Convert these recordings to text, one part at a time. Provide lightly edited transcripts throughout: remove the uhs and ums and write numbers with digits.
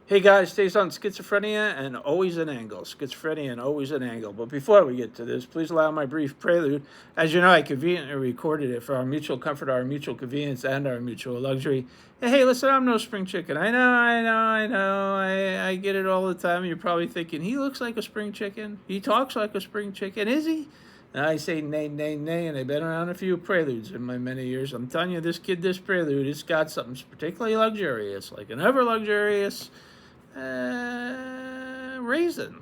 Hey guys, stays on schizophrenia and always an angle. Schizophrenia and always an angle. But before we get to this, please allow my brief prelude. As you know, I conveniently recorded it for our mutual comfort, our mutual convenience, and our mutual luxury. Hey, listen, I'm no spring chicken. I get it all the time. You're probably thinking, he looks like a spring chicken. He talks like a spring chicken. Is he? And I say nay, nay, nay, and I've been around a few preludes in my many years. I'm telling you, this prelude, it's got something particularly luxurious, like an ever luxurious raisin.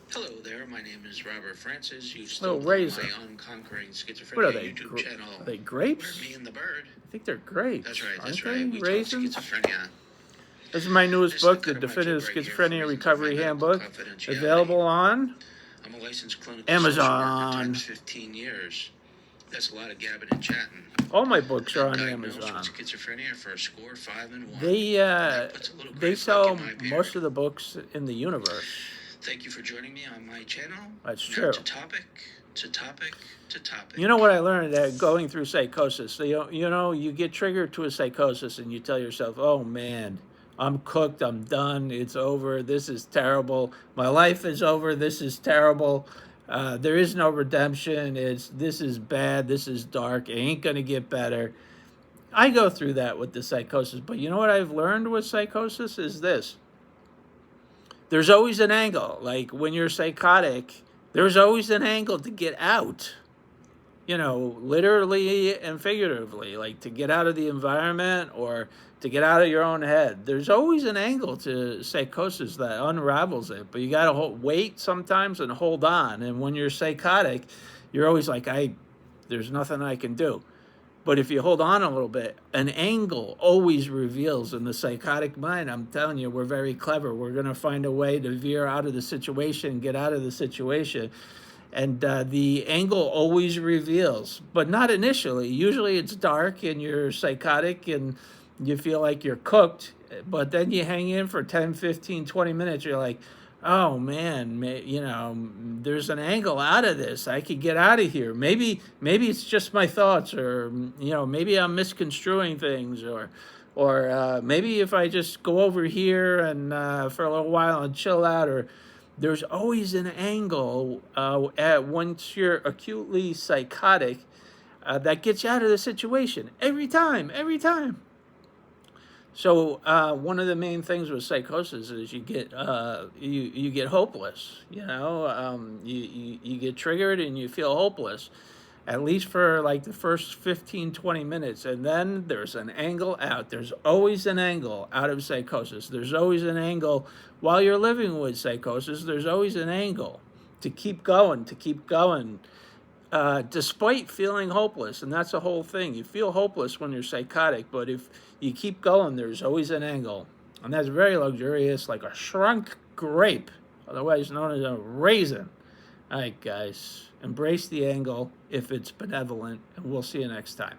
Hello there, my name is Robert Francis. You've Little stumbled on raisin. my Unconquering Schizophrenia What are they? YouTube channel. Are they grapes? Where me and the bird. I think they're grapes. That's right, aren't right. they? We Raisins? talk schizophrenia. This is my newest This book, is The kind of my Definitive joke right here Schizophrenia for Recovery medical Handbook, confidentiality. available on I'm a licensed clinical Amazon. social worker times 15 years. That's a lot of gabbing and chatting. All my books are on Diagnosed Amazon. with schizophrenia for a score 5 and 1. They sell most of the books in the universe. Thank you for joining me on my channel. That's Now true. to topic. You know what I learned going through psychosis? You get triggered to a psychosis and you tell yourself, oh man, I'm cooked, I'm done, it's over, this is terrible, my life is over, this is terrible, there is no redemption, this is bad, this is dark, it ain't gonna get better. I go through that with the psychosis, but you know what I've learned with psychosis is this. There's always an angle. Like when you're psychotic, there's always an angle to get out. Literally and figuratively, like to get out of the environment or to get out of your own head. There's always an angle to psychosis that unravels it, but you got to wait sometimes and hold on. And when you're psychotic, you're always like, there's nothing I can do. But if you hold on a little bit, an angle always reveals in the psychotic mind. I'm telling you, we're very clever. We're going to find a way to veer out of the situation, get out of the situation. And the angle always reveals, but not initially. Usually it's dark and you're psychotic and you feel like you're cooked. But then you hang in for 10, 15, 20 minutes. You're like, oh man, there's an angle out of this. I could get out of here. Maybe it's just my thoughts, or maybe I'm misconstruing things, or maybe if I just go over here and for a little while and chill out. Or there's always an angle once you're acutely psychotic that gets you out of the situation every time. So one of the main things with psychosis is you get you get hopeless. You get triggered and you feel hopeless, at least for like the first 15, 20 minutes. And then there's an angle out. There's always an angle out of psychosis. There's always an angle while you're living with psychosis. There's always an angle to keep going, despite feeling hopeless. And that's the whole thing. You feel hopeless when you're psychotic, but if you keep going, there's always an angle. And that's very luxurious, like a shrunk grape, otherwise known as a raisin. All right, guys, embrace the angle if it's benevolent, and we'll see you next time.